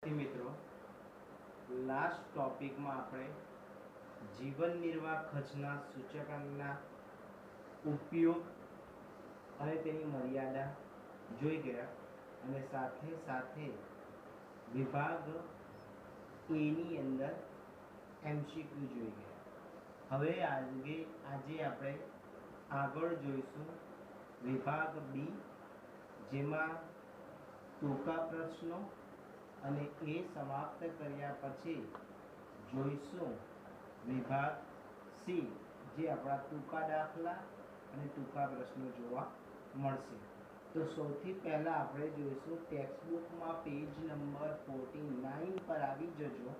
विद्यार्थी मित्रों, last topic में આપણે જીવન નિર્વાહ ખર્ચના સૂચકાંકના ઉપયોગ અને તેની મર્યાદા જોઈ ગયા અને સાથે સાથે વિભાગ એ ની અંદર એમસીક્યુ જોઈ ગયા. હવે આજે આપણે આગળ જોઈશું વિભાગ બી, જેમાં ટૂંકા પ્રશ્નો અને એ સમાપ્ત કર્યા પછી જોઈશું વિભાગ સી, જે આપણા ટૂંકા દાખલા અને ટૂંકા પ્રશ્નો જોવા મળશે. તો સૌથી પહેલા આપણે જોઈશું ટેક્સ્ટબુકમાં પેજ નંબર 49 પર આવી જજો.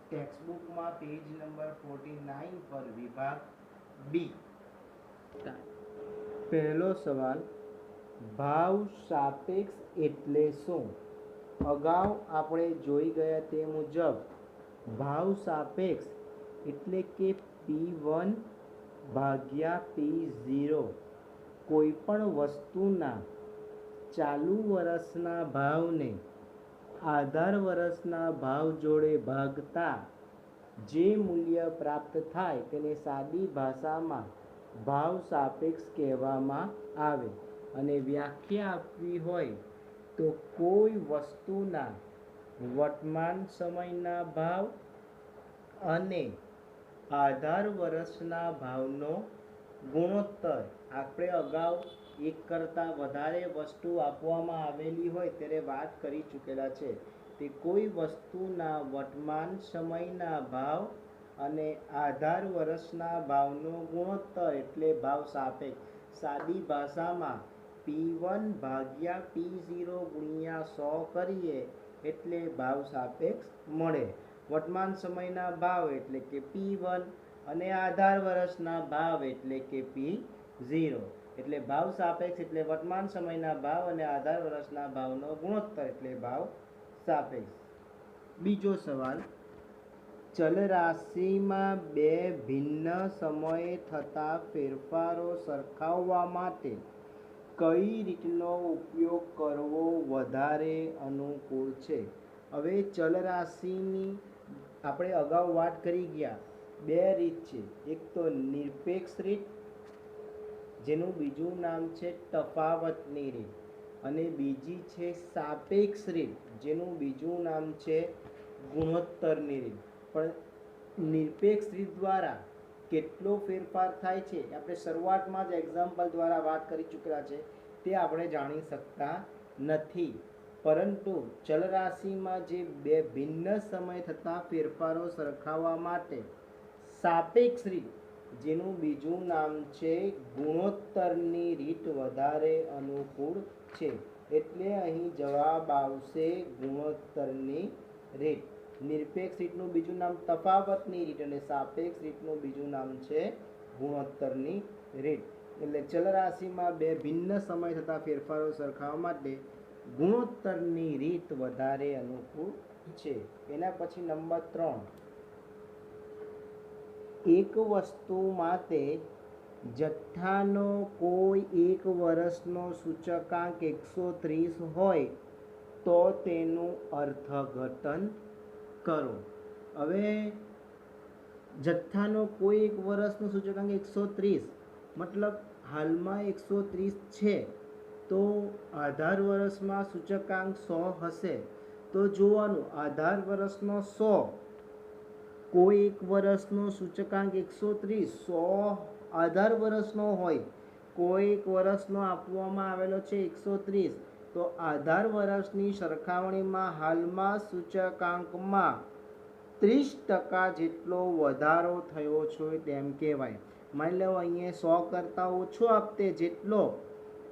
ટેક્સ્ટબુકમાં પેજ નંબર 49 પર વિભાગ બી. પહેલો સવાલ, ભાવ સાપેક્ષ એટલે શું? અગાઉ આપણે જોઈ ગયા તે મુજબ ભાવ સાપેક્ષ એટલે કે P1 ભાગ્યા P0 કોઈપણ વસ્તુના ચાલુ વર્ષના ભાવને આધાર વર્ષના ભાવ જોડે ભાગતા જે મૂલ્ય પ્રાપ્ત થાય તેને સાદી ભાષામાં ભાવ સાપેક્ષ કહેવામાં આવે. અને વ્યાખ્યા આપવી હોય તો કોઈ વસ્તુના વર્તમાન સમયના ભાવ અને આધાર વર્ષના ભાવનો ગુણોત્તર. આપણે અગાઉ એક કરતાં વધારે વસ્તુ આપવામાં આવેલી હોય ત્યારે વાત કરી ચૂકેલા છે. તે કોઈ વસ્તુના વર્તમાન સમયના ભાવ અને આધાર વર્ષના ભાવનો ગુણોત્તર એટલે ભાવ સાપેક્ષ. સાદી ભાષામાં P1 ભાગ્યા P0 ગુણ્યા 100 કરીએ એટલે ભાવ સાપેક્ષ મળે. વર્તમાન સમયના ભાવ એટલે કે P1 અને આધાર વર્ષના ભાવ એટલે કે P0. એટલે ભાવ સાપેક્ષ એટલે વર્તમાન સમયના ભાવ અને આધાર વર્ષના ભાવનો ગુણોત્તર એટલે ભાવ સાપેક્ષ. બીજો સવાલ, ચલ રાશિમાં બે ભિન્ન સમયે થતા ફેરફારો સરખાવવા માટે કઈ રીતનો ઉપયોગ કરવો વધારે અનુકૂળ છે? હવે ચલ રાશિની આપણે અગાઉ વાત કરી ગયા. બે રીત છે. એક તો નિરપેક્ષ રીત, જેનું બીજું નામ છે તફાવતની રીત, અને બીજી છે સાપેક્ષ રીત, જેનું બીજું નામ છે ગુણોત્તરની રીત. પણ નિરપેક્ષ રીત દ્વારા કેટલો ફેરફાર થાય છે આપણે શરૂઆતમાં જ એક્ઝામ્પલ દ્વારા વાત કરી ચૂકેલા છે, તે આપણે જાણી શકતા નથી. પરંતુ ચલ રાશિમાં જે બે ભિન્ન સમય થતા ફેરફારો સરખાવવા માટે સાપેક્ષ રીત, જેનું બીજું નામ છે ગુણોત્તરની રીત વધારે અનુકૂળ છે. એટલે અહીં જવાબ આવશે ગુણોત્તરની રીત. નિરપેક્ષ રીતનું બીજું નામ તફાવતની રીત અને સાપેક્ષ રીતનું બીજું નામ છે ગુણોત્તરની રીત. એટલે ચલ રાશિમાં બે ભિન્ન સમય થતા ફેરફારો સરખાવવા માટે ગુણોત્તરની રીત વધારે અનુકૂળ છે. એના પછી નંબર 3, એક વસ્તુ માટે જથ્થાનો કોઈ એક વર્ષનો સૂચકાંક 130 હોય તો તેનું અર્થઘટન કરો. હવે જથ્થાનો કોઈ એક વર્ષનો સૂચકાંક 130 મતલબ હાલમાં 130 છે, તો આધાર વર્ષમાં સૂચકાંક 100 હશે. તો જોવાનું આધાર વર્ષનો 100, કોઈ એક વર્ષનો સૂચકાંક 130, 100 આધાર વર્ષનો હોય, કોઈ એક વર્ષનો આપવામાં આવેલો છે 130, તો આધાર વર્ષની સરખામણીમાં હાલમાં સૂચકાંકમાં 30% જેટલો વધારો થયો છે તેમ કહેવાય. માની લો અહીંયા 100 કરતાં ઓછો આપતે જેટલો,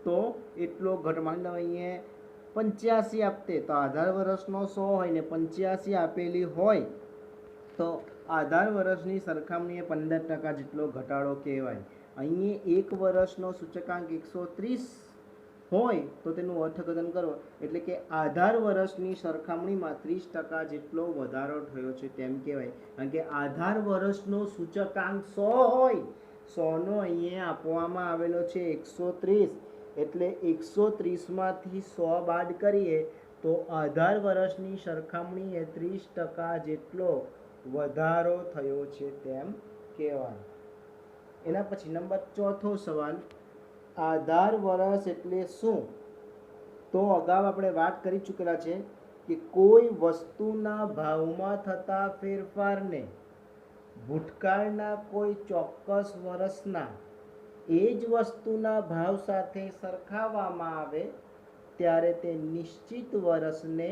તો એટલો ઘટ. માની લો અહીંયા 85 આપતે, તો આધાર વર્ષનો 100 હોય ને 85 આપેલી હોય તો આધાર વર્ષની સરખામણીએ 15% જેટલો ઘટાડો કહેવાય. અહીં એક વર્ષનો સૂચકાંક 130 હોય તો તેનું અર્થઘટન કરો એટલે કે આધાર વર્ષની સરખામણીમાં 30% જેટલો વધારો થયો છે તેમ કહેવાય. કારણ કે આધાર વર્ષનો સૂચકાંક 100 હોય, 100નો અહીંયા આપવામાં આવેલો છે 130, એટલે 130માંથી 100 બાદ કરીએ તો 18 વર્ષની સરખામણીએ 30% જેટલો વધારો થયો છે તેમ કહેવાય. એના પછી નંબર 4થો સવાલ, 18 વર્ષ એટલે શું? તો અગાઉ આપણે વાત કરી ચૂકેલા છે કે કોઈ વસ્તુના ભાવમાં થતા ફેરફારને ભૂતકાળના કોઈ ચોક્કસ વર્ષના એ જ વસ્તુના ભાવ સાથે સરખાવવામાં આવે ત્યારે તે નિશ્ચિત વર્ષને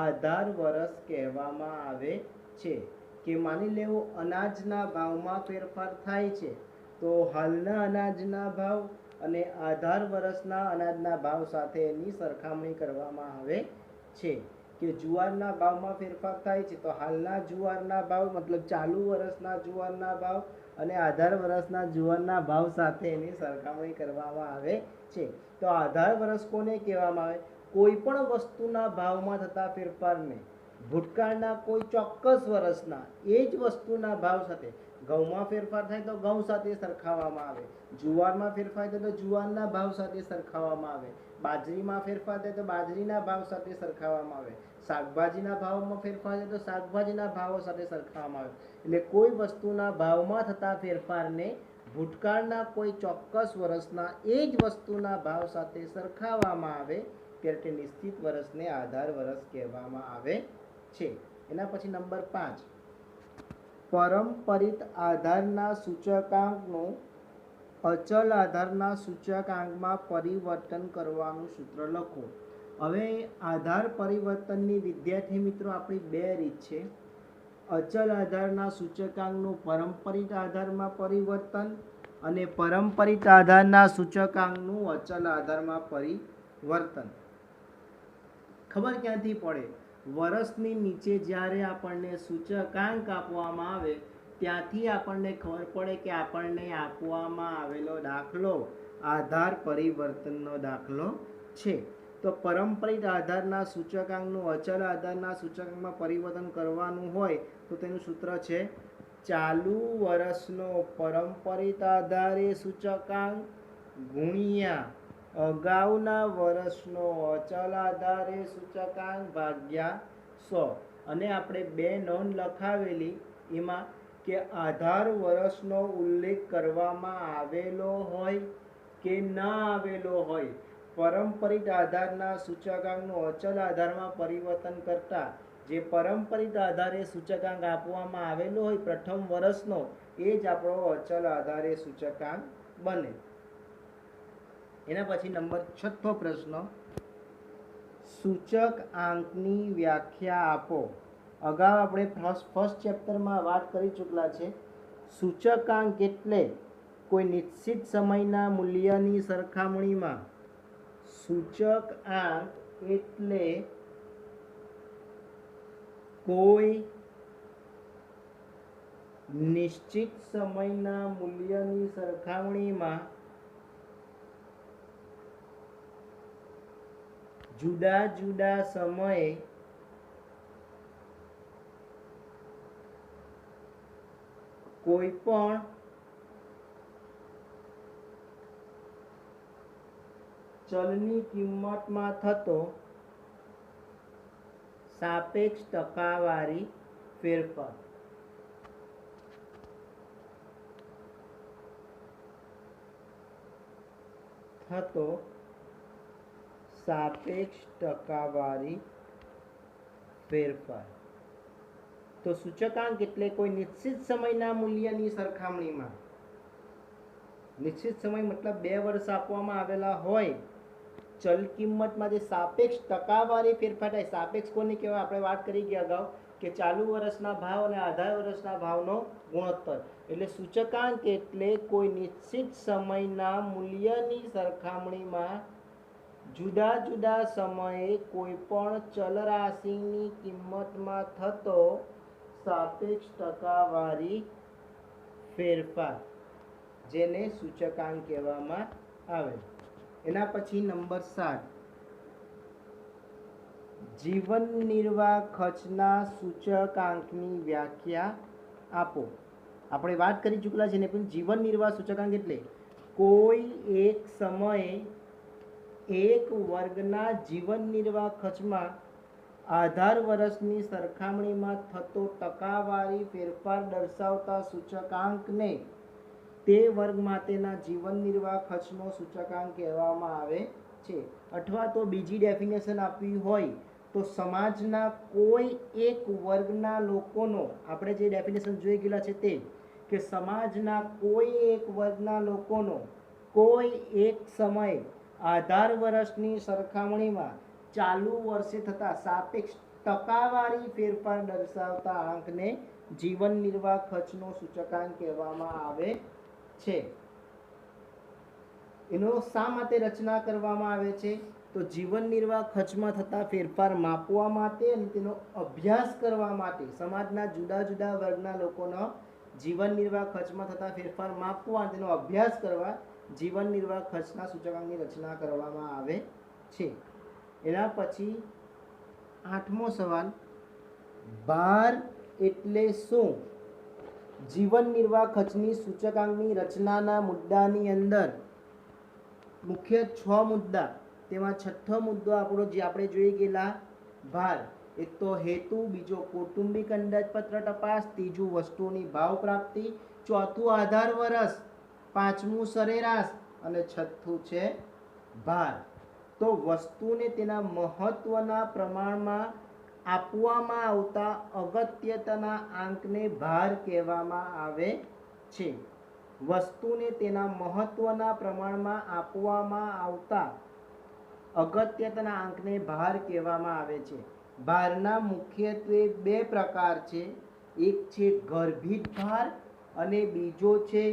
18 વર્ષ કહેવામાં આવે છે. કે માની લેવો અનાજના ભાવમાં ફેરફાર થાય છે તો હાલના અનાજના ભાવ અને 18 વર્ષના અનાજના ભાવ સાથે એની સરખામણી કરવામાં આવે છે. કે જુવારના ભાવમાં ફેરફાર થાય છે તો હાલના જુવારના ભાવ મતલબ ચાલુ વર્ષના જુવારના ભાવ અને 18 વર્ષના જુવારના ભાવ સાથે એની સરખામણી કરવામાં આવે છે. તો 18 વર્ષ કોને કહેવામાં આવે? કોઈ પણ વસ્તુના ભાવમાં થતા ફેરફારને ભૂતકાળના કોઈ ચોક્કસ વર્ષના એ જ વસ્તુના ભાવ સાથે, ઘઉંમાં ફેરફાર થાય તો ઘઉં સાથે સરખાવવામાં આવે, જુવારમાં ફેરફાર થાય તો જુવારના ભાવ સાથે સરખાવવામાં આવે, બાજરીમાં ફેરફાર થાય તો બાજરીના ભાવ સાથે સરખાવવામાં આવે, શાકભાજીના ભાવમાં ફેરફાર થાય તો શાકભાજીના ભાવો સાથે સરખાવવામાં આવે. એટલે કોઈ વસ્તુના ભાવમાં થતા ફેરફારને ભૂતકાળના કોઈ ચોક્કસ વર્ષના એ જ વસ્તુના ભાવ સાથે સરખાવવામાં આવે ત્યારે તે નિશ્ચિત વર્ષને 18 વર્ષ કહેવામાં આવે છે. એના પછી નંબર 5, પરંપરિત આધારના સૂચકાંકનું અચલ આધારના સૂચકાંકમાં પરિવર્તન કરવાનું સૂત્ર લખો. હવે આધાર પરિવર્તનની વિદ્યાર્થી મિત્રો આપણી બે રીત છે. અચલ આધારના સૂચકાંકનું પરંપરિત આધારમાં પરિવર્તન અને પરંપરિત આધારના સૂચકાંકનું અચલ આધારમાં પરિવર્તન. ખબર ક્યાંથી પડે? વર્ષની નીચે જ્યારે આપણને સૂચકાંક આપવામાં આવે ત્યાંથી આપણને ખબર પડે કે આપણને આપવામાં આવેલો દાખલો આધાર પરિવર્તનનો દાખલો છે. તો પરંપરિત આધારના સૂચકાંકનું અચલ આધારના સૂચકાંકમાં પરિવર્તન કરવાનું હોય તો તેનું સૂત્ર છે ચાલુ વર્ષનો પરંપરિત આધારે સૂચકાંક ગુણ્યા અગાઉના વર્ષનો અચલ આધારે સૂચકાંક ભાગ્યા 100. અને આપણે બે નોંધ લખાવેલી એમાં કે આધાર વર્ષનો ઉલ્લેખ કરવામાં આવેલો હોય કે ન આવેલો હોય, પરંપરિત આધારના સૂચકાંકનું અચલ આધારમાં પરિવર્તન કરતા જે પરંપરિત આધારે સૂચકાંક આપવામાં આવેલો હોય પ્રથમ વર્ષનો એ જ આપણો અચલ આધારે સૂચકાંક બને. એના પછી નંબર 6થો પ્રશ્ન, સૂચક આંકની વ્યાખ્યા આપો. અગાઉ આપણે ફર્સ્ટ ચેપ્ટરમાં વાત કરી ચૂકેલા છે. સૂચકાંક એટલે કોઈ નિશ્ચિત સમયના મૂલ્યની સરખામણીમાં, સૂચક આંક એટલે કોઈ નિશ્ચિત સમયના મૂલ્યની સરખામણીમાં જુદા જુદા સમયે કોઈ પણ ચલની કિંમતમાં થતો સાપેક્ષ ટકાવારી ફેરફાર. થતો સાપેક્ષ ટકાવારી ફેરફાર. તો સૂચકાંક એટલે કોઈ નિશ્ચિત સમયના મૂલ્યની સરખામણીમાં, નિશ્ચિત સમય મતલબ 2 વર્ષ આપવામાં આવેલા હોય, ચલ કિંમતમાં જે સાપેક્ષ ટકાવારી ફેરફાર થાય. સાપેક્ષ કોને કહેવાય? આપણે વાત કરી ગયા અગાઉ કે ચાલુ વર્ષના ભાવ અને 18 વર્ષના ભાવનો ગુણોત્તર. એટલે સૂચકાંક એટલે કોઈ નિશ્ચિત સમયના મૂલ્યની સરખામણીમાં જુદા જુદા સમયે કોઈ પણ ચલ રાશિની કિંમતમાં થતો સાપેક્ષ ટકાવારી ફેરફાર, જેને સૂચકાંક કહેવામાં આવે. એના પછી નંબર 7, જીવન નિર્વાહ ખર્ચના સૂચકાંકની વ્યાખ્યા આપો. આપણે વાત કરી ચૂકેલા છે ને, પણ જીવન નિર્વાહ સૂચકાંક એટલે કોઈ એક સમયે એક વર્ગના જીવન નિર્વાહ ખર્ચમાં આધાર વર્ષની સરખામણીમાં થતો ટકાવારી ફેરફાર દર્શાવતા સૂચકાંકને તે વર્ગ માટેના જીવન નિર્વાહ ખર્ચનો સૂચકાંક કહેવામાં આવે છે. અથવા તો બીજી ડેફિનેશન આપવી હોય તો સમાજના કોઈ એક વર્ગના લોકોનો, આપણે જે ડેફિનેશન જોઈ ગયેલા છે તે, કે સમાજના કોઈ એક વર્ગના લોકોનો કોઈ એક સમયે આધાર વર્ષની સરખામણીમાં ચાલુ વર્ષે થતા સાપેક્ષ ટકાવારી ફેરફાર દર્શાવતા આંકને જીવન નિર્વાહ ખર્ચનો સૂચકાંક કહેવામાં આવે છે. એનો શા માટે રચના કરવામાં આવે છે? તો જીવન નિર્વાહ ખર્ચમાં થતા ફેરફાર માપવા માટે અને તેનો અભ્યાસ કરવા માટે, સમાજના જુદા જુદા વર્ગના લોકોનો જીવન નિર્વાહ ખર્ચમાં થતા ફેરફાર માપવા અને તેનો અભ્યાસ કરવા જીવન નિર્વાહ ખર્ચના સૂચકાંકની રચના કરવામાં આવે છે. એના પછી 8મો સવાલ, ભાર એટલે શું? જીવન નિર્વાહ ખર્ચની સૂચકાંકની રચનાના મુદ્દાની અંદર મુખ્ય 6 મુદ્દા, તેમાં છઠ્ઠો મુદ્દો આપણો જે આપણે જોઈ ગયેલા ભાર, એક તો હેતુ, બીજો કૌટુંબિક અંદાજપત્ર તપાસ, ત્રીજું વસ્તુઓની ભાવ પ્રાપ્તિ, ચોથું આધાર વર્ષ, પાંચમું સરેરાશ અને છઠ્ઠું છે ભાર. તો વસ્તુને તેના મહત્વના પ્રમાણમાં આપવામાં આવતા અગત્યતાના આંકને ભાર કહેવામાં આવે છે. વસ્તુને તેના મહત્વના પ્રમાણમાં આપવામાં આવતા અગત્યતાના આંકને ભાર કહેવામાં આવે છે. ભારના મુખ્યત્વે 2 પ્રકાર છે. એક છે ગર્ભિત ભાર અને બીજો છે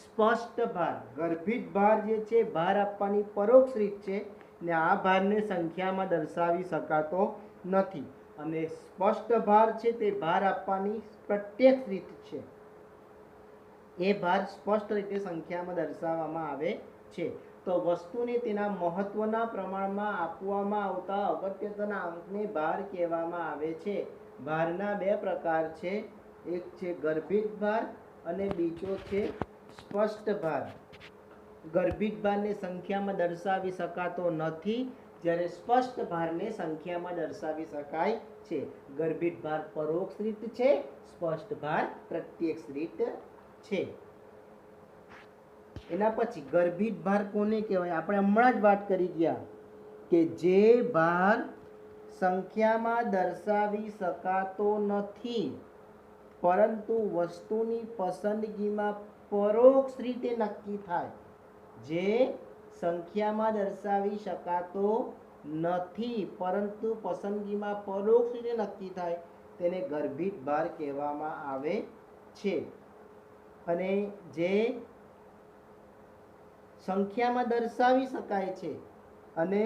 સ્પષ્ટ ભાર. ગર્ભિત ભાર જે છે ભાર આપવાની પરોક્ષ રીત છે ને આ ભારને સંખ્યામાં દર્શાવી શકાતો નથી, અને સ્પષ્ટ ભાર છે તે ભાર આપવાની પ્રત્યક્ષ રીત છે. એ ભાર સ્પષ્ટ રીતે સંખ્યામાં દર્શાવવામાં આવે છે. તો વસ્તુને તેના મહત્વના પ્રમાણમાં આપવામાં આવતા અગત્યતાના આંકને ભાર કહેવામાં આવે છે. ભારના 2 પ્રકાર છે. એક છે ગર્ભિત ભાર અને બીજો છે સ્પષ્ટ ભાર. ગર્ભિત ભારને સંખ્યામાં દર્શાવી શકાતો નથી, જ્યારે સ્પષ્ટ ભારને સંખ્યામાં દર્શાવી શકાય છે. ગર્ભિત ભાર પરોક્ષ રીત છે, સ્પષ્ટ ભાર પ્રત્યક્ષ રીત છે. એના પછી ગર્ભિત ભાર કોને કહેવાય? આપણે હમણાં જ વાત કરી ગયા કે જે ભાર સંખ્યામાં દર્શાવી શકાતો નથી પરંતુ વસ્તુની પસંદગીમાં પરોક્ષ રીતે નક્કી થાય. જે સંખ્યામાં દર્શાવી શકાતો નથી પરંતુ પસંદગીમાં પરોક્ષ રીતે નક્કી થાય તેને ગર્ભિત ભાર કહેવામાં આવે છે. અને જે સંખ્યામાં દર્શાવી શકાય છે અને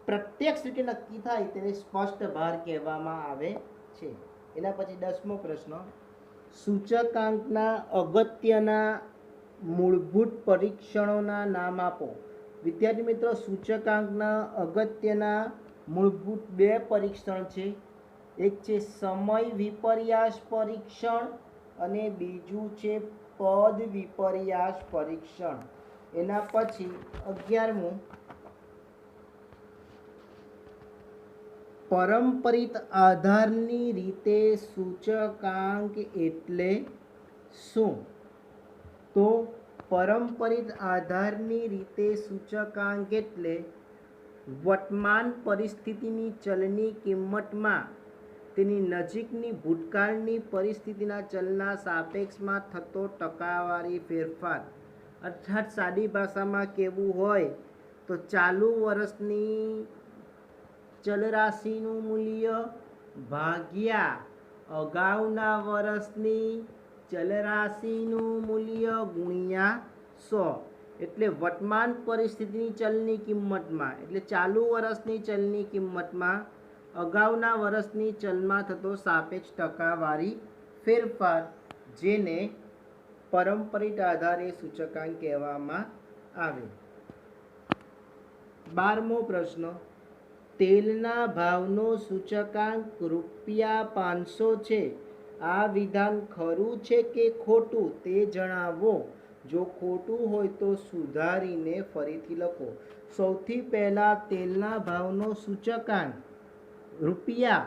પ્રત્યક્ષ રીતે નક્કી થાય તેને સ્પષ્ટ ભાર કહેવામાં આવે છે. એના પછી 10મો પ્રશ્ન, સૂચકાંકના અગત્યના મૂળભૂત પરીક્ષણોના નામ આપો. વિદ્યાર્થી મિત્રો, સૂચકાંકના અગત્યના મૂળભૂત 2 પરીક્ષણ છે. એક છે સમય વિપર્યાસ પરીક્ષણ અને બીજું છે પદ વિપર્યાસ પરીક્ષણ. એના પછી 11મું, પરંપરિત આધારની રીતે સૂચકાંક એટલે શું? તો પરંપરિત આધારની રીતે સૂચકાંક એટલે વર્તમાન પરિસ્થિતિની ચલની કિંમતમાં તેની નજીકની ભૂતકાળની પરિસ્થિતિના ચલના સાપેક્ષમાં થતો ટકાવારી ફેરફાર. અર્થાત સાદી ભાષામાં કહેવું હોય તો ચાલુ વર્ષની ચલરાશિનું મૂલ્ય ભાગ્યા અગાઉના વર્ષની ચલરાશિનું મૂલ્ય ગુણ્યા 100. એટલે વર્તમાન પરિસ્થિતિની ચલની કિંમતમાં, એટલે ચાલુ વર્ષની ચલની કિંમતમાં અગાઉના વર્ષની ચલમાં થતો સાપેક્ષ ટકાવારી ફેરફાર, જેને પરંપરિત આધારે સૂચકાંક કહેવામાં આવે. 12મો પ્રશ્ન, તેલના ભાવનો સૂચકાંક ₹500 છે. આ વિધાન ખરું છે કે ખોટું તે જણાવો. જો ખોટું હોય તો સુધારીને ફરીથી લખો. સૌથી પહેલાં તેલના ભાવનો સૂચકાંક રૂપિયા.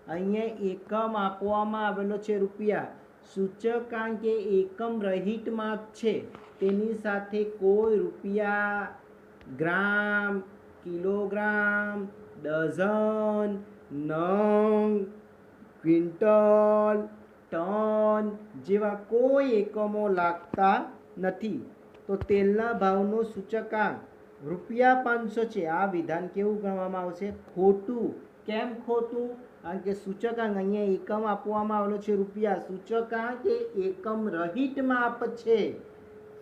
અહીંયા એકમ આપવામાં આવેલો છે રૂપિયા. સૂચકાંક એ એકમ રહિત માપ છે. તેની સાથે કોઈ રૂપિયા, ગ્રામ, કિલોગ્રામ, ડઝન, નંગ, ક્વિન્ટલ, ટન જેવા કોઈ એકમો લાગતા નથી. તો તેલના ભાવનો સૂચકાંક રૂપિયા 500 છે. આ વિધાન કેવું ગણવામાં આવશે? ખોટું. કેમ ખોટું? કારણ કે સૂચકાંક અહીંયા એકમ આપવામાં આવેલો છે રૂપિયા. સૂચકાંક એ એકમ રહિત માપ છે.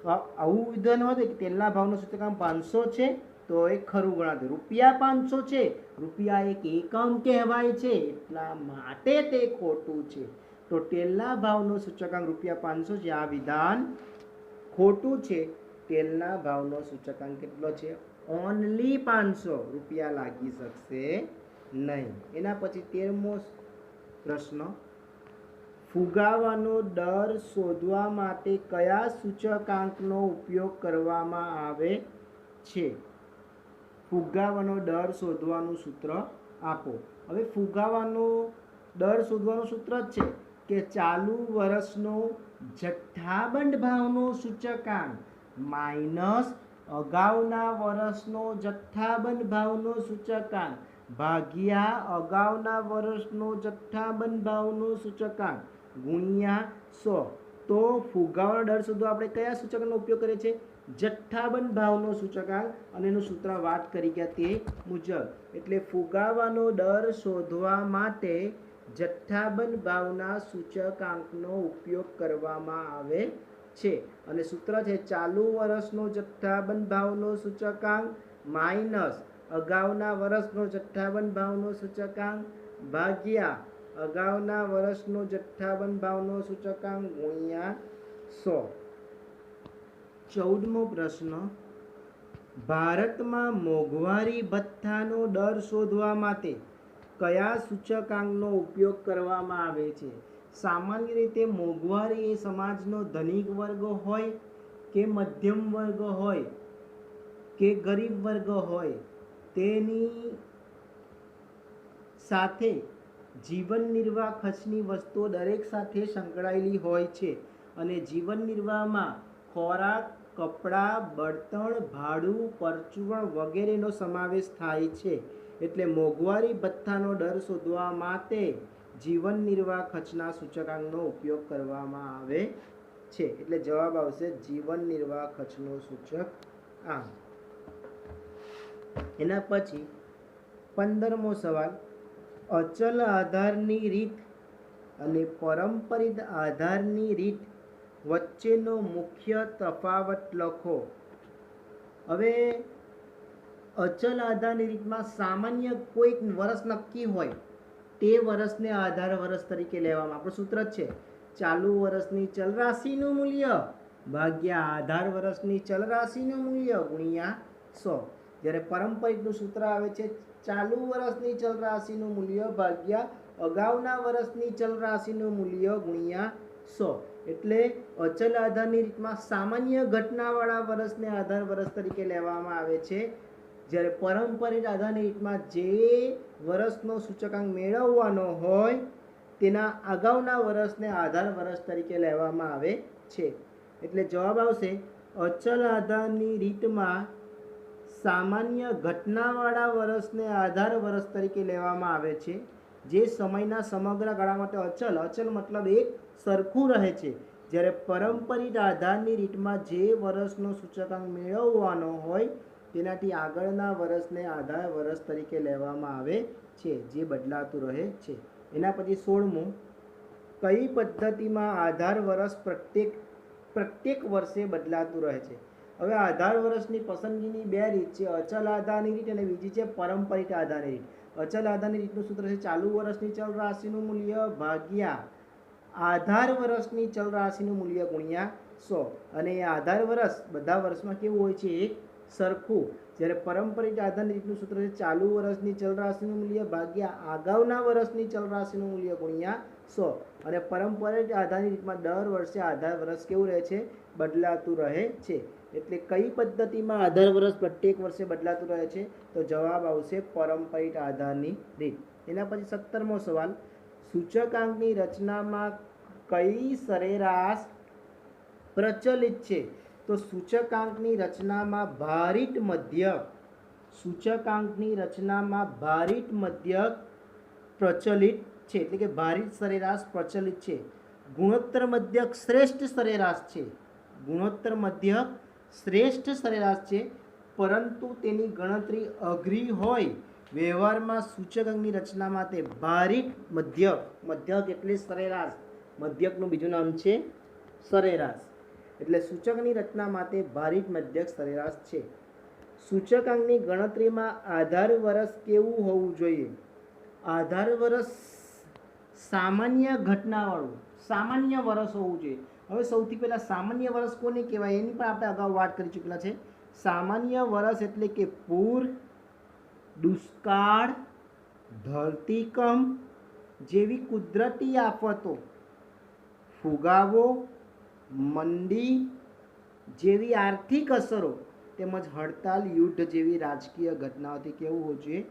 આવું વિધાન હોય કે તેલના ભાવનો સૂચકાંક 500 છે તો એ ખરું ગણાશે. રૂપિયા 500 છે, રૂપિયા એક એકમ કહેવાય છે, એટલા માટે તે ખોટું છે. તો તેલના ભાવનો સૂચકાંક રૂપિયા 500 છે. આ વિધાન ખોટું છે. તેલના ભાવનો સૂચકાંક કેટલો છે? ઓનલી 500. રૂપિયા લાગી શકશે નહીં. એના પછી 13મો પ્રશ્ન, ફુગાવાનો દર શોધવા માટે કયા સૂચકાંકનો ઉપયોગ કરવામાં આવે છે? ફુગાવાનો દર શોધવાનું સૂત્ર આપો. હવે ફુગાવાનો દર શોધવાનું સૂત્ર જ છે કે ચાલુ વર્ષનો જથ્થાબંધ ભાવનો સૂચકાંક માઇનસ અગાઉના વર્ષનો જથ્થાબંધ ભાવનો સૂચકાંક ભાગ્યા અગાઉના વર્ષનો જથ્થાબંધ ભાવનો સૂચકાંક ગુણ્યા 100. તો ફુગાવાનો દર શોધવા આપણે કયા સૂચકાંકનો ઉપયોગ કરીએ છીએ? જથ્થાબંધ ભાવનો સૂચકાંક, અને એનું સૂત્ર વાત કરી ગયા તે મુજબ. એટલે ફુગાવાનો દર શોધવા માટે જથ્થાબંધ ભાવના સૂચકાંકનો ઉપયોગ કરવામાં આવે છે. અને સૂત્ર છે ચાલુ વર્ષનો જથ્થાબંધ ભાવનો સૂચકાંક માઇનસ અગાઉના વર્ષનો જથ્થાબંધ ભાવનો સૂચકાંક ભાગ્યા અગાઉના વર્ષનો જથ્થાબંધ ભાવનો સૂચકાંક ગુણ્યા 100. 14મો પ્રશ્ન, ભારતમાં મોંઘવારી ભથ્થાનો દર શોધવા માટે કયા સૂચકાંકનો ઉપયોગ કરવામાં આવે છે? સામાન્ય રીતે મોંઘવારી એ સમાજનો ધનિક વર્ગ હોય કે મધ્યમ વર્ગ હોય કે ગરીબ વર્ગ હોય, તેની સાથે જીવન નિર્વાહ ખર્ચની વસ્તુઓ દરેક સાથે સંકળાયેલી હોય છે. અને જીવન નિર્વાહમાં ખોરાક, કપડાં, બળતણ, ભાડું, પરચુરણ વગેરેનો સમાવેશ થાય છે. એટલે મોંઘવારી ભથ્થાનો દર શોધવા માટે જીવન નિર્વાહ ખર્ચના સૂચકાંકનો ઉપયોગ કરવામાં આવે છે. એટલે જવાબ આવશે જીવન નિર્વાહ ખર્ચનો સૂચકાંક. એના પછી 15મો સવાલ, અચલ આધારની રીત અને પરંપરિત આધારની રીત વચ્ચેનો મુખ્ય તફાવત લખો. હવે અચલ આધારની રીતમાં સામાન્ય કોઈક વર્ષ નક્કી હોય તે વર્ષને આધાર વર્ષ તરીકે લેવામાં. આપણું સૂત્ર જ છે ચાલુ વર્ષની ચલ રાશિનું મૂલ્ય ભાગ્યા આધાર વર્ષની ચલ રાશિનું મૂલ્ય ગુણ્યા 100. જ્યારે પરંપરિતનું સૂત્ર આવે છે ચાલુ વર્ષની ચલ રાશિનું મૂલ્ય ભાગ્યા અગાઉના વર્ષની ચલ રાશિનું મૂલ્ય ગુણ્યા 100. એટલે અચલ આધારની રીતમાં સામાન્ય ઘટનાવાળા વર્ષને આધાર વર્ષ તરીકે લેવામાં આવે છે. જ્યારે પરંપરિત આધારની રીતમાં જે વર્ષનો સૂચકાંક મેળવવાનો હોય તેના અગાઉના વર્ષને આધાર વર્ષ તરીકે લેવામાં આવે છે. એટલે જવાબ આવશે અચલ આધારની રીતમાં સામાન્ય ઘટનાવાળા વર્ષને આધાર વર્ષ તરીકે લેવામાં આવે છે. જે સમયના સમગ્ર ગાળા માટે અચલ, અચલ મતલબ એક સરખું રહે છે. જ્યારે પરંપરિત આધારની રીતમાં જે વર્ષનો સૂચકાંક મેળવવાનો હોય તેનાથી આગળના વર્ષને આધાર વર્ષ તરીકે લેવામાં આવે છે, જે બદલાતું રહે છે. એના પછી 16મું, કઈ પદ્ધતિમાં આધાર વર્ષ પ્રત્યેક વર્ષે બદલાતું રહે છે? હવે આધાર વર્ષની પસંદગીની બે રીત છે, અચલ આધારની રીત અને બીજી છે પરંપરિત આધારની રીત. અચલ આધારની રીતનું સૂત્ર છે ચાલુ વર્ષની ચલ રાશિનું મૂલ્ય ભાગ્યા આધાર વર્ષની ચલ રાશિનું મૂલ્ય ગુણ્યા 100. અને એ આધાર વર્ષ બધા વર્ષમાં કેવું હોય છે? એક સરખું. જ્યારે પરંપરિત આધારની રીતનું સૂત્ર છે ચાલુ વર્ષની ચલ રાશિનું મૂલ્ય ભાગ્યા અગાઉના વર્ષની ચલ રાશિનું મૂલ્ય ગુણ્યા 100 અને પરંપરાગત આધારની રીતમાં દર વર્ષે આધાર વર્ષ કેવું રહે છે? બદલાતું રહે છે. એટલે કઈ પદ્ધતિમાં આધાર વર્ષ પ્રત્યેક વર્ષે બદલાતું રહે છે? તો જવાબ આવશે પરંપરિત આધારની રીત. એના પછી 17મો સવાલ, સૂચકાંકની રચનામાં કઈ સરેરાશ પ્રચલિત છે? તો સૂચકાંકની રચનામાં ભારિત મધ્યક, સૂચકાંકની રચનામાં ભારિત મધ્યક પ્રચલિત છે, એટલે કે ભારિત સરેરાશ પ્રચલિત છે. ગુણોત્તર મધ્યક શ્રેષ્ઠ સરેરાશ છે, ગુણોત્તર મધ્યક શ્રેષ્ઠ સરેરાશ છે, પરંતુ તેની ગણતરી અઘરી હોય. વ્યવહારમાં સૂચકાંકની રચનામાં તે ભારિત મધ્યક, મધ્યક એટલે સરેરાશ, મધ્યકનું બીજું નામ છે સરેરાશ, એટલે સૂચકની રચના માટે ભારિત મધ્યક સરેરાશ છે. સૂચકાંકની ગણતરીમાં આધાર વર્ષ કેવું હોવું જોઈએ? આધાર વર્ષ સામાન્ય ઘટનાવાળું, સામાન્ય વર્ષ હોવું જોઈએ. હવે સૌથી પહેલાં સામાન્ય વર્ષ કોને કહેવાય એની પણ આપણે અગાઉ વાત કરી ચૂકેલા છે. સામાન્ય વર્ષ એટલે કે પૂર, દુષ્કાળ, ધરતીકંપ જેવી કુદરતી આફતો, ફુગાવો, મંદી જેવી આર્થિક અસરો તેમજ હડતાલ, યુદ્ધ જેવી રાજકીય ઘટનાઓથી કેવું હોવું જોઈએ?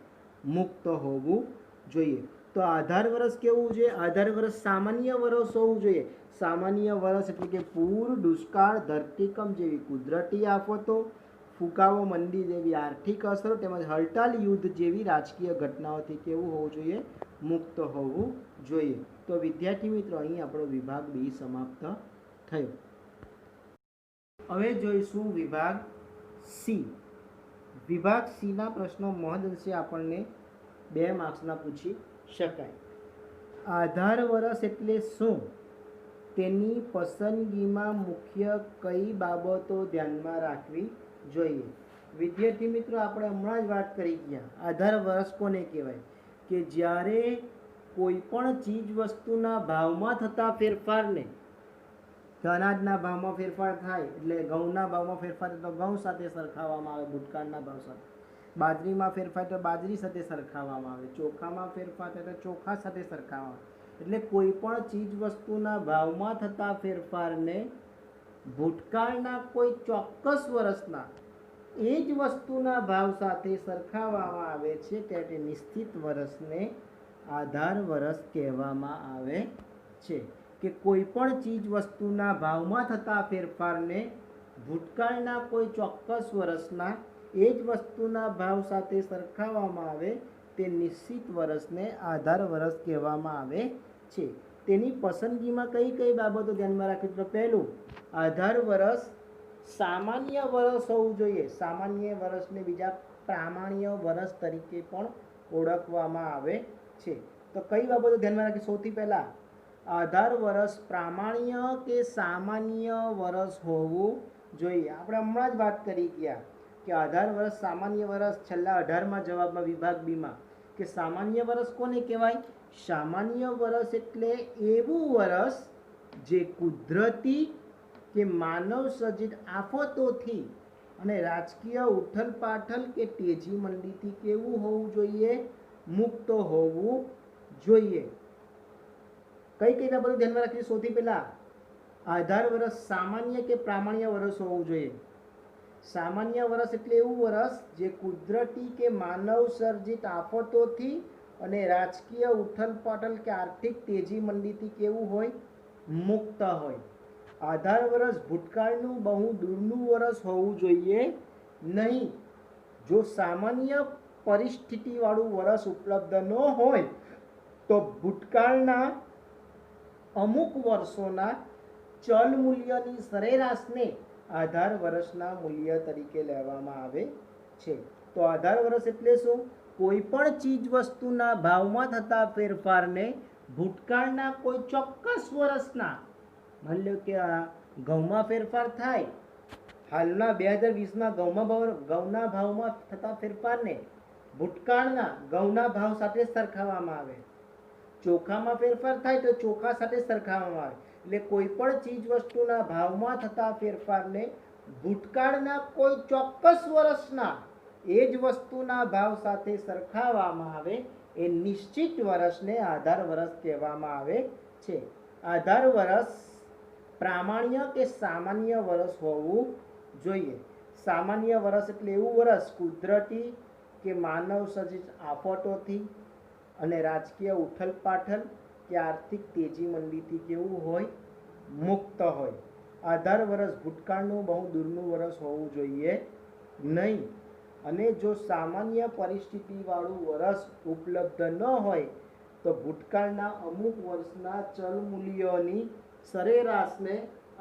મુક્ત હોવું જોઈએ. તો આધાર વર્ષ કેવું જોઈએ? આધાર વર્ષ સામાન્ય વર્ષ હોવું જોઈએ. સામાન્ય વર્ષ એટલે કે પૂર, દુષ્કાળ, ધરતીકંપ જેવી કુદરતી આફતો, ફુગાવો, મંદી જેવી આર્થિક અસરો તેમજ હડતાલ, યુદ્ધ જેવી રાજકીય ઘટનાઓથી કેવું હોવું જોઈએ? મુક્ત હોવું જોઈએ. તો વિદ્યાર્થી મિત્રો, અહીં આપણો વિભાગ બી સમાપ્ત થયો. હવે જોઈશું વિભાગ સી. વિભાગ સીના પ્રશ્નો મહદઅંશે આપણને 2 માર્ક્સના પૂછી શકાય. આધાર વર્ષ એટલે શું? તેની પસંદગીમાં મુખ્ય કઈ બાબતો ધ્યાનમાં રાખવી જોઈએ? વિદ્યાર્થી મિત્રો, આપણે હમણાં જ વાત કરી ગયા, આધાર વર્ષ કોને કહેવાય? કે જ્યારે કોઈ પણ ચીજ વસ્તુના ભાવમાં થતા ફેરફારને, અનાજના ભાવમાં ફેરફાર થાય એટલે ઘઉંના ભાવમાં ફેરફાર થાય તો ઘઉં સાથે સરખાવવામાં આવે ભૂતકાળના ભાવ સાથે, બાજરીમાં ફેરફાર તો બાજરી સાથે સરખાવવામાં આવે, ચોખામાં ફેરફાર થાય તો ચોખા સાથે સરખાવવામાં આવે. એટલે કોઈ પણ ચીજ વસ્તુના ભાવમાં થતા ફેરફારને ભૂતકાળના કોઈ ચોક્કસ વર્ષના એ જ વસ્તુના ભાવ સાથે સરખાવવામાં આવે છે, ત્યારે નિશ્ચિત વર્ષને આધાર વર્ષ કહેવામાં આવે છે. કે કોઈ પણ ચીજ વસ્તુના ભાવમાં થતા ફેરફારને ભૂતકાળના કોઈ ચોક્કસ વર્ષના એ જ વસ્તુના ભાવ સાથે સરખાવવામાં આવે તે નિશ્ચિત વર્ષને આધાર વર્ષ કહેવામાં આવે છે. તેની પસંદગીમાં કઈ કઈ બાબતો ધ્યાનમાં રાખવી? તો પહેલું, આધાર વર્ષ સામાન્ય વર્ષ હોવું જોઈએ. સામાન્ય વર્ષને બીજા પ્રામાણ્ય વર્ષ તરીકે પણ ઓળખવામાં આવે છે. તો કઈ બાબતો ધ્યાનમાં રાખી? સૌથી પહેલા, આધાર વર્ષ પ્રામાણ્ય કે સામાન્ય વર્ષ હોવું જોઈએ. આપણે હમણાં જ વાત કરી ગયા કે આધાર વર્ષ સામાન્ય વર્ષ છેલ્લા 18માં જવાબમાં વિભાગ બીમાં કે સામાન્ય વર્ષ કોને કહેવાય? સામાન્ય વર્ષ એટલે એવું વર્ષ જે કુદરતી કે માનવ સર્જિત આફતોથી અને રાજકીય ઉથલપાથલ કે તેજી મંદીથી કેવું હોવું જોઈએ? મુક્ત હોવું જોઈએ. કઈ કઈ બાબતો ધ્યાનમાં રાખવી? સૌથી પહેલા, આધાર વર્ષ સામાન્ય કે પ્રામાણ્ય વર્ષ હોવું જોઈએ. સામાન્ય વર્ષ એટલે એવું વર્ષ જે કુદરતી કે માનવ સર્જિત આફતોથી અને રાજકીય ઉથલપાથલ કે આર્થિક તેજી મંદીથી કેવું હોય? મુક્ત હોય. આધાર વર્ષ ભૂતકાળનું બહુ દૂરનું વર્ષ હોવું જોઈએ નહીં. જો સામાન્ય પરિસ્થિતિવાળું વર્ષ ઉપલબ્ધ ન હોય તો ભૂતકાળના અમુક વર્ષોના ચલ મૂલ્યની સરેરાશને આધાર વર્ષના મૂલ્ય તરીકે લેવામાં આવે છે. તો આધાર વર્ષ એટલે શું? કોઈ પણ ચીજ વસ્તુના ભાવમાં થતા ફેરફારને ભૂતકાળના કોઈ ચોક્કસ વર્ષના, માની લો કે ઘઉંમાં ફેરફાર થાય, હાલના 2020ના ઘઉંના ભાવમાં થતા ફેરફારને ભૂતકાળના ઘઉંના ભાવ સાથે સરખાવવામાં આવે. ચોખામાં ફેરફાર થાય તો ચોખા સાથે સરખાવવામાં આવે. એટલે કોઈ પણ ચીજ વસ્તુના ભાવમાં થતા ફેરફારને ભૂતકાળના કોઈ ચોક્કસ વર્ષના એ જ વસ્તુના ભાવ સાથે સરખાવવામાં આવે એ નિશ્ચિત વર્ષને આધાર વર્ષ કહેવામાં આવે છે. આધાર વર્ષ પ્રામાણ્ય કે સામાન્ય વર્ષ હોવું જોઈએ. સામાન્ય વર્ષ એટલે એવું વર્ષ કુદરતી કે માનવ સર્જિત આફતોથી અને રાજકીય ઉથલપાથલ કે આર્થિક તેજી મંદીથી કેવું હોય, મુક્ત હોય. આધાર વર્ષ ભૂતકાળનું બહુ દૂરનું વર્ષ હોવું જોઈએ નહીં. અને જો સામાન્ય પરિસ્થિતિવાળું વર્ષ ઉપલબ્ધ ન હોય તો ભૂતકાળના અમુક વર્ષના ચલ મૂલ્યોની સરેરાશને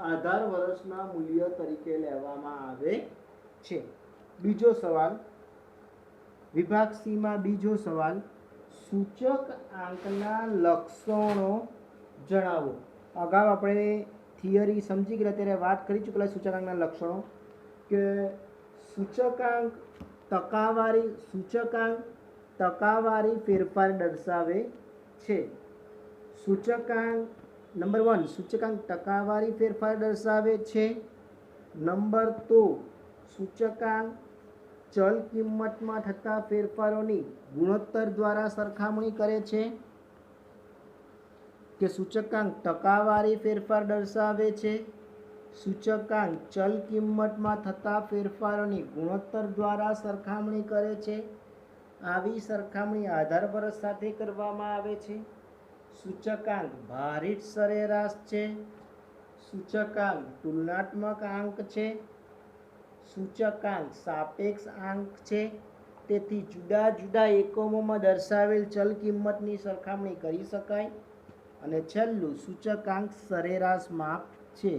આધાર વર્ષના મૂલ્ય તરીકે લેવામાં આવે છે. બીજો સવાલ, વિભાગ સીમાં બીજો સવાલ, સૂચક આંકના લક્ષણો જણાવો. અગાઉ આપણે થિયરી સમજી ગયા ત્યારે વાત કરી ચૂકેલા સૂચકાંકના લક્ષણો કે સૂચકાંક ટકાવારી ફેરફાર દર્શાવે છે. સૂચકાંક નંબર 1 સૂચકાંક ટકાવારી ફેરફાર દર્શાવે છે. નંબર 2 સૂચકાંક ચલ કિંમતમાં થતા ફેરફારોની ગુણોત્તર દ્વારા સરખામણી કરે છે. કે સૂચકાંક ટકાવારી ફેરફાર દર્શાવે છે. સૂચકાંક ચલ કિંમતમાં થતા ફેરફારોની ગુણોત્તર દ્વારા સરખામણી કરે છે. આવી સરખામણી આધાર વર્ષ સાથે કરવામાં આવે છે. સૂચકાંક ભારિત સરેરાશ છે. સૂચકાંક તુલનાત્મક આંક છે. સૂચકાંક સાપેક્ષ આંક છે. તેથી જુદા જુદા એકમોમાં દર્શાવેલ ચલ કિંમતની સરખામણી કરી શકાય. અને છેલ્લું સૂચકાંક સરેરાશ માપ છે.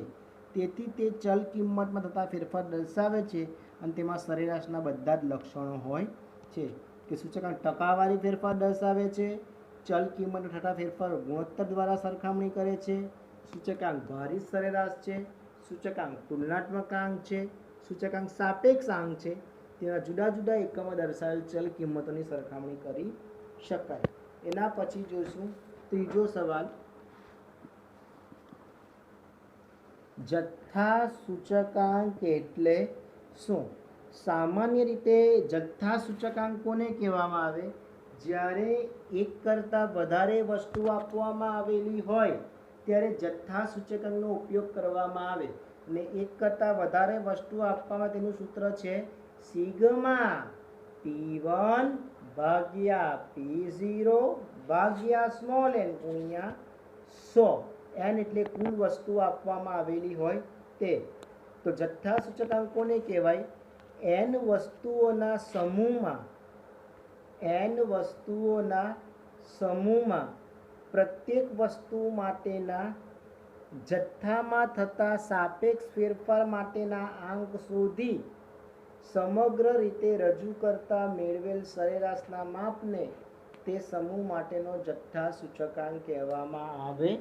તેથી તે ચલ કિંમતમાં થતા ફેરફાર દર્શાવે છે અને તેમાં સરેરાશના બધા જ લક્ષણો હોય છે. કે સૂચકાંક ટકાવારી ફેરફાર દર્શાવે છે, ચલ કિંમતમાં થતા ફેરફાર ગુણોત્તર દ્વારા સરખામણી કરે છે, સૂચકાંક ભારિત સરેરાશ છે, સૂચકાંક તુલનાત્મક આંક છે, સૂચકાંક સાપેક્ષ આંક છે. તેના જુદા જુદા એકમો દર્શાવેલ ચલ કિંમતોની સરખામણી કરી શકાય. એના પછી જોઈશું ત્રીજો સવાલ, જથ્થા સૂચકાંક એટલે શું? સામાન્ય રીતે જથ્થા સૂચકાંક કોને કહેવામાં આવે? જ્યારે એક કરતાં વધારે વસ્તુ આપવામાં આવેલી હોય ત્યારે જથ્થા સૂચકાંકનો ઉપયોગ કરવામાં આવે. અને એક કરતાં વધારે વસ્તુ આપવામાં તેનું સૂત્ર છે સિગ્મા P1 ભાગ્યા P0 ભાગ્યા સ્મોલ n ગુણ્યા 100. n એટલે કુલ વસ્તુ આપવામાં આવેલી હોય તે. તો જથ્થા સૂચકાંક કોને કહેવાય? n વસ્તુઓના સમૂહમાં પ્રત્યેક વસ્તુ માટેના જથ્થામાં થતા સાપેક્ષ ફેરફાર માટેના આંક શોધી સમગ્ર રીતે રજૂ કરતા મેળવેલ સરેરાશના માપને તે સમૂહ માટેનો જથ્થા સૂચકાંક કહેવામાં આવે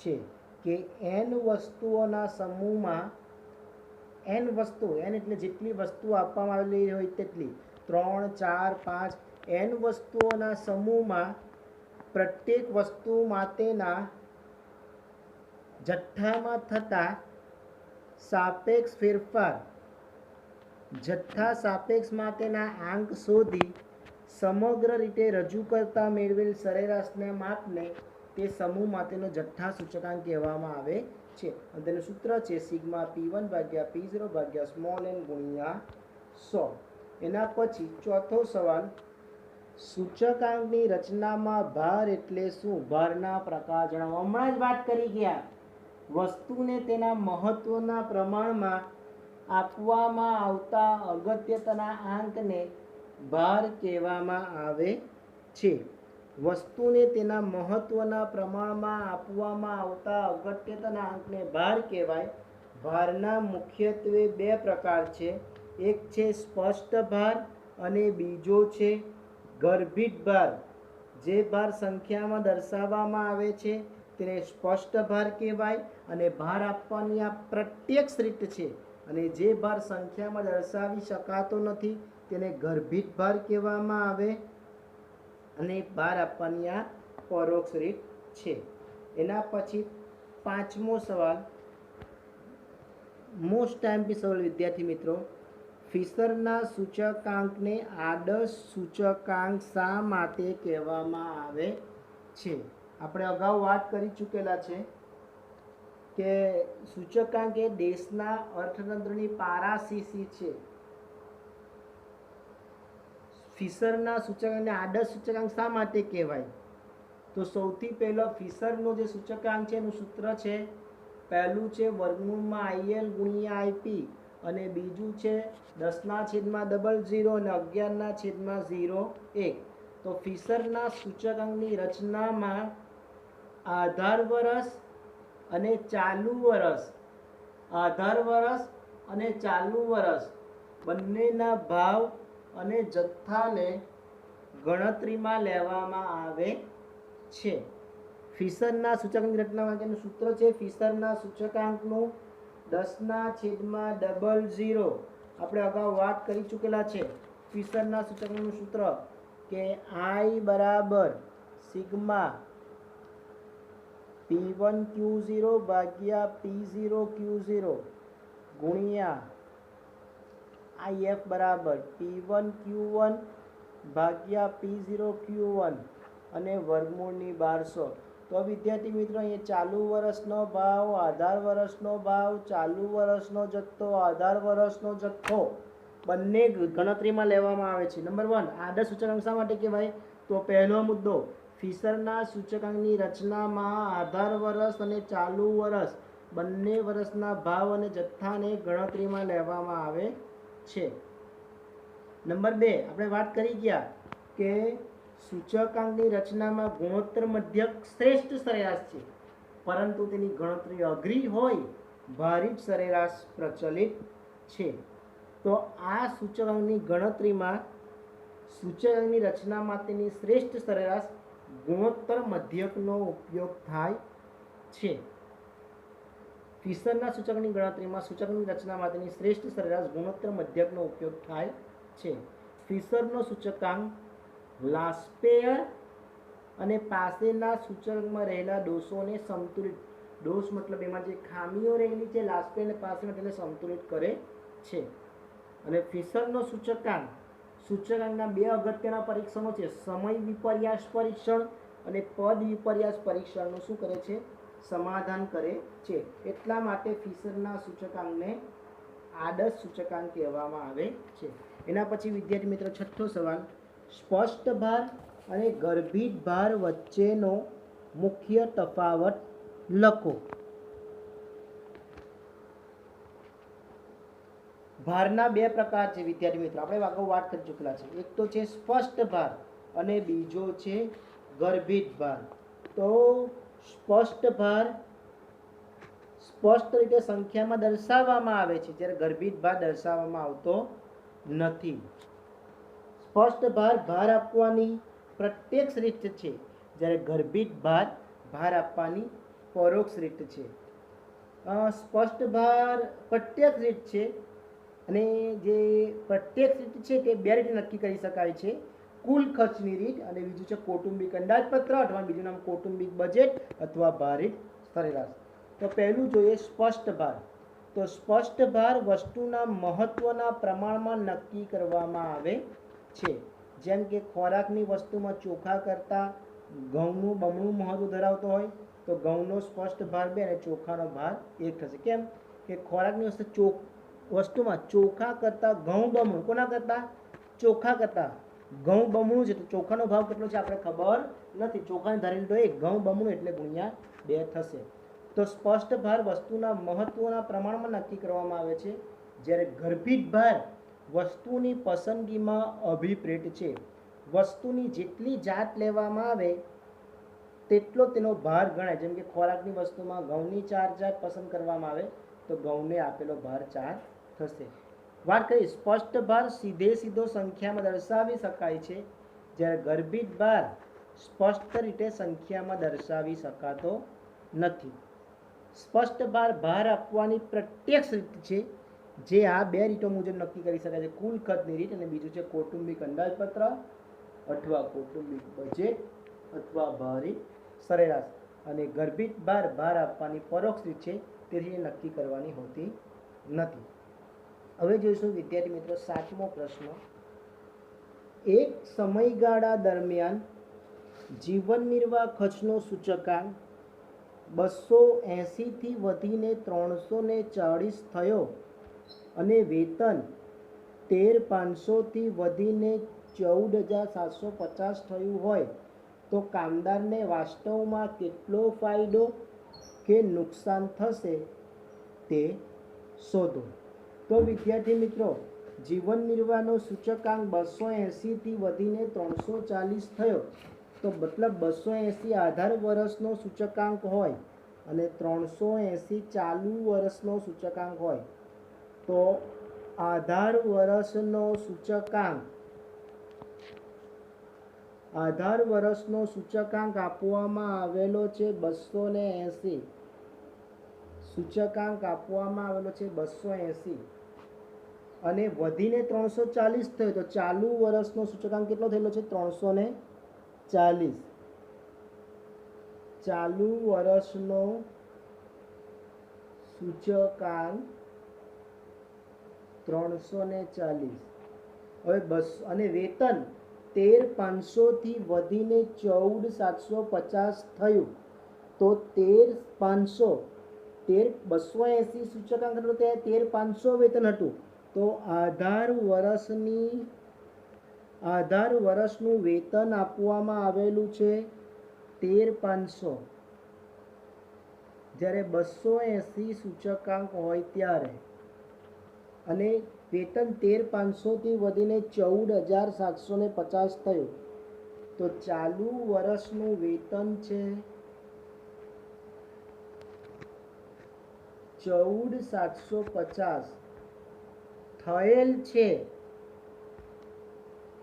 છે. કે n વસ્તુઓના સમૂહમાં n એટલે જેટલી વસ્તુ આપવામાં આવેલી હોય તેટલી 3, 4, 5 n વસ્તુઓના સમૂહમાં પ્રત્યેક વસ્તુ માટેના જથ્થામાં થતા સાપેક્ષ ફેરફાર જથ્થા સાપેક્ષ માટેના આંક શોધી સમગ્ર રીતે રજૂ કરતા મેળવેલ સરેરાશના માપને તે સમૂહ માટેનો જથ્થા સૂચકાંક કહેવામાં આવે છે. અને તેનું સૂત્ર છે સિગ્મા P1 ભાગ્યા P0 ભાગ્યા સ્મોલ n ગુણ્યા 100. એના પછી ચોથો સવાલ, સૂચકાંકની રચનામાં ભાર એટલે શું? ભારના પ્રકાર જણાવો. હમણાં જ વાત કરી ગયા, વસ્તુને તેના મહત્વના પ્રમાણમાં આપવામાં આવતા અગત્યના આંકને ભાર કહેવામાં આવે છે. વસ્તુને તેના મહત્વના પ્રમાણમાં આપવામાં આવતા અગત્યના આંકને ભાર કહેવાય. ભારના મુખ્યત્વે બે પ્રકાર છે. એક છે સ્પષ્ટ ભાર અને બીજો છે ગર્ભિત ભાર. જે ભાર સંખ્યામાં દર્શાવવામાં આવે છે તેને સ્પષ્ટ ભાર કહેવાય અને ભાર આપવાની આ પ્રત્યક્ષ રીત છે. અને જે ભાર સંખ્યામાં દર્શાવી શકાતો નથી તેને ગર્ભિત ભાર કહેવામાં આવે અને ભાર આપવાની આ પરોક્ષ રીત છે. એના પછી પાંચમો સવાલ, મોસ્ટ ટાઈમથી સવાલ વિદ્યાર્થી મિત્રો, ફિશરના સૂચકાંકને આદર્શ સૂચકાંક શા માટે કહેવામાં આવે છે? આપણે અગાઉ વાત કરી ચૂકેલા છે કે સૂચકાંક એ દેશના અર્થતંત્રની પારાશીશી છે. ફિશરના સૂચકાંકને આદર્શ સૂચકાંક શા માટે કહેવાય? તો સૌથી પહેલો ફિશરનો જે સૂચકાંક છે એનું સૂત્ર છે, પહેલું છે વર્ગમૂળમાં IL ગુણ્યા IP અને બીજું છે 10/00 અને 11/01. તો ફિશરના સૂચકાંકની રચનામાં આધાર વર્ષ અને ચાલુ વર્ષ બંનેના ભાવ અને જથ્થાને ગણતરીમાં લેવામાં આવે છે. ફિશરના સૂચકાંકની રચના માટેનું સૂત્ર છે, ફિશરના સૂચકાંકનું 10/00. આપણે અગાઉ વાત કરી ચૂકેલા છે ફિશરના સૂચકાંકનું સૂત્ર કે I બરાબર સિગ્મા P1Q0 ભાગ્યા P0Q0 ગુણ્યા IF બરાબર P1Q1 ભાગ્યા P0Q1 અને વર્ગમૂળની 1200. તો વિદ્યાર્થી મિત્રો અહીંયા ચાલુ વર્ષનો ભાવ, આધાર વર્ષનો ભાવ, ચાલુ વર્ષનો જથ્થો, આધાર વર્ષનો જથ્થો બંને ગણતરીમાં લેવામાં આવે છે. નંબર 1 આદર્શ સૂચકાંક શા માટે કહેવાય? તો પહેલો મુદ્દો, ફિશરના સૂચકાંકની રચનામાં આધાર વર્ષ અને ચાલુ વર્ષ બંને વર્ષના ભાવ અને જથ્થાને ગણતરીમાં લેવામાં આવે છે. નંબર 2 આપણે વાત કરી ગયા કે સૂચકાંકની રચનામાં ગુણોત્તર મધ્યક શ્રેષ્ઠ સરેરાશ છે, પરંતુ તેની ગણતરી અઘરી હોય ભારિત સરેરાશ પ્રચલિત છે. તો આ સૂચકાંકની ગણતરીમાં સૂચકાંકની રચના માટેની શ્રેષ્ઠ સરેરાશ ગુણોત્તર મધ્યકનો ઉપયોગ થાય છે. ફિશરના સૂચકાંકની ગણતરીમાં સૂચકાંકની રચના માટેની શ્રેષ્ઠ સરેરાશ ગુણોત્તર મધ્યકનો ઉપયોગ થાય છે. ફિશરનો સૂચકાંક લાસ્પેયર અને પાસેના સૂચકાંકમાં રહેલા દોષોને સંતુલિત, દોષ મતલબ એમાં જે ખામીઓ રહેલી છે લાસ્પેયર અને પાસેમાં તેને સંતુલિત કરે છે. અને ફિશરનો સૂચકાંકના બે અગત્યના પરીક્ષણો છે, સમય વિપર્યાસ પરીક્ષણ અને પદ વિપર્યાસ પરીક્ષણનું શું કરે છે? સમાધાન કરે છે. એટલા માટે ફિશરના સૂચકાંકને આદર્શ સૂચકાંક કહેવામાં આવે છે. એના પછી વિદ્યાર્થી મિત્રો છઠ્ઠો સવાલ, સ્પષ્ટ ભાર અને ગર્ભિત ભાર વચ્ચેનો મુખ્ય તફાવત લખો. ભારના બે પ્રકાર છે વિદ્યાર્થી મિત્રો, આપણે અગાઉ વાત કરી ચૂકેલા છે. એક તો છે સ્પષ્ટ ભાર અને બીજો છે ગર્ભિત ભાર. તો સ્પષ્ટ ભાર સ્પષ્ટ રીતે સંખ્યામાં દર્શાવવામાં આવે છે, જ્યારે ગર્ભિત ભાર દર્શાવવામાં આવતો નથી. સ્પષ્ટ ભાર ભાર આપવાની પ્રત્યક્ષ રીત છે, જ્યારે ગર્ભિત ભાર ભાર આપવાની પરોક્ષ રીત છે. સ્પષ્ટ ભાર પ્રત્યક્ષ રીત છે અને જે પ્રત્યક્ષ રીત છે તે બે રીતે નક્કી કરી શકાય છે, કુલ ખર્ચની રીત અને બીજું છે કૌટુંબિક અંદાજપત્ર અથવા બીજું નામ કૌટુંબિક બજેટ અથવા ભારિત સરેરાશ. તો પહેલું જોઈએ સ્પષ્ટ ભાર. તો સ્પષ્ટ ભાર વસ્તુના મહત્વના પ્રમાણમાં નક્કી કરવામાં આવે છે. જેમ કે ખોરાકની વસ્તુમાં ચોખા કરતાં ઘઉંનું બમણું મહત્વ ધરાવતો હોય તો ઘઉંનો સ્પષ્ટ ભાર 2 અને ચોખાનો ભાર 1 થશે. કેમ કે ખોરાકની વસ્તુમાં ચોખા કરતાં ઘઉં બમણું, કોના કરતાં? ચોખા કરતાં ઘઉં બમણું છે, તો ચોખાનો ભાવ કેટલો છે આપણે ખબર નથી, ચોખાને ધારેલું તો 1, ઘઉં બમણું એટલે ગુણ્યા 2 થશે. તો સ્પષ્ટ ભાર વસ્તુના મહત્વના પ્રમાણમાં નક્કી કરવામાં આવે છે, જ્યારે ગર્ભિત ભાર વસ્તુની પસંદગીમાં અભિપ્રેત છે. વસ્તુની જેટલી જાત લેવામાં આવે તેટલો તેનો ભાર ગણાય. જેમ કે ખોરાકની વસ્તુમાં ઘઉંની 4 જાત પસંદ કરવામાં આવે તો ઘઉંને આપેલો ભાર 4 થશે. વાત કરી સ્પષ્ટ ભાર સીધો સંખ્યામાં દર્શાવી શકાય છે, જ્યારે ગર્ભિત ભાર સ્પષ્ટ રીતે સંખ્યામાં દર્શાવી શકાતો નથી. સ્પષ્ટ ભાર ભાર આપવાની પ્રત્યક્ષ રીત છે, જે આ બે રીતો મુજબ નક્કી કરી શકાય છે, કુલ ખર્ચની રીત અને બીજું છે કૌટુંબિક અંદાજપત્ર અથવા કૌટુંબિક બજેટ અથવા ભારિત સરેરાશ. અને ગર્ભિત ભાર ભાર આપવાની પરોક્ષ રીત છે, તેથી નક્કી કરવાની હોતી નથી. હવે જોઈશું વિદ્યાર્થી મિત્રો 7મો પ્રશ્ન. એક સમયગાળા દરમિયાન જીવન નિર્વાહ ખર્ચનો સૂચકાંક 280 થી વધીને 340 થયો અને વેતન 13,500 થી વધીને 14,750 થયું હોય તો કામદારને વાસ્તવમાં કેટલો ફાયદો કે નુકસાન થશે તે શોધો. તો વિદ્યાર્થી મિત્રો, જીવન નિર્વાહનો સૂચકાંક 280 થી વધીને 340 થયો, તો મતલબ 280 આધાર વર્ષનો સૂચકાંક હોય અને 380 ચાલુ વર્ષનો સૂચકાંક હોય. તો આધાર વર્ષનો સૂચકાંક આપવામાં આવેલો છે 280. સૂચકાંક આપવામાં આવેલો છે 280 અને વધીને 340 થયો તો ચાલુ વર્ષનો સૂચકાંક કેટલો થયેલો છે? 340. ચાલુ વર્ષનો સૂચકાંક 340. હવે અને વેતન 13,500 થી વધીને 14,750 થયું તો 280 સૂચકાંક હતું, ત્યાં 13,500 વેતન હતું. તો આધાર વર્ષનું વેતન આપવામાં આવેલું છે 13,500. જ્યારે 280 સૂચકાંક હોય ત્યારે અને વેતન 13,500 થી વધીને 14,750 થયું તો ચાલુ વર્ષનું વેતન છે 14,750 થયેલ છે.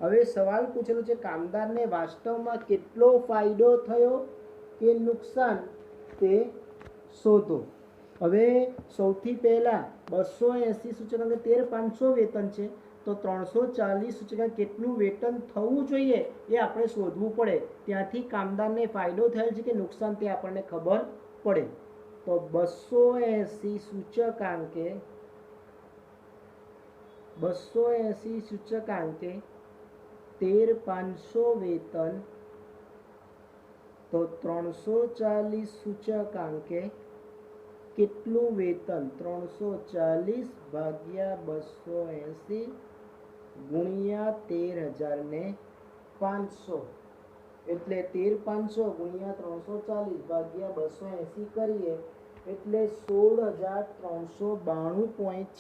હવે સવાલ પૂછેલો છે કામદારને વાસ્તવમાં કેટલો ફાયદો થયો કે નુકસાન તે શોધો. હવે સૌથી પહેલા 280 સૂચકાંક 13,500 વેતન છે, તો 340 સૂચકાંક કેટલું વેતન થવું જોઈએ એ આપણે શોધવું પડે. ત્યાંથી કામદારને ફાયદો થયેલ છે કે નુકસાન તે આપણને ખબર પડે. તો 280 સૂચકાંકે 13,500 વેતન, તો 340 સૂચકાંકે કેટલું વેતન? 340 ભાગ્યા 280 ગુણ્યા 13,500 એટલે 13,500 ગુણ્યા 340 ભાગ્યા 280 કરીએ એટલે 16,392.6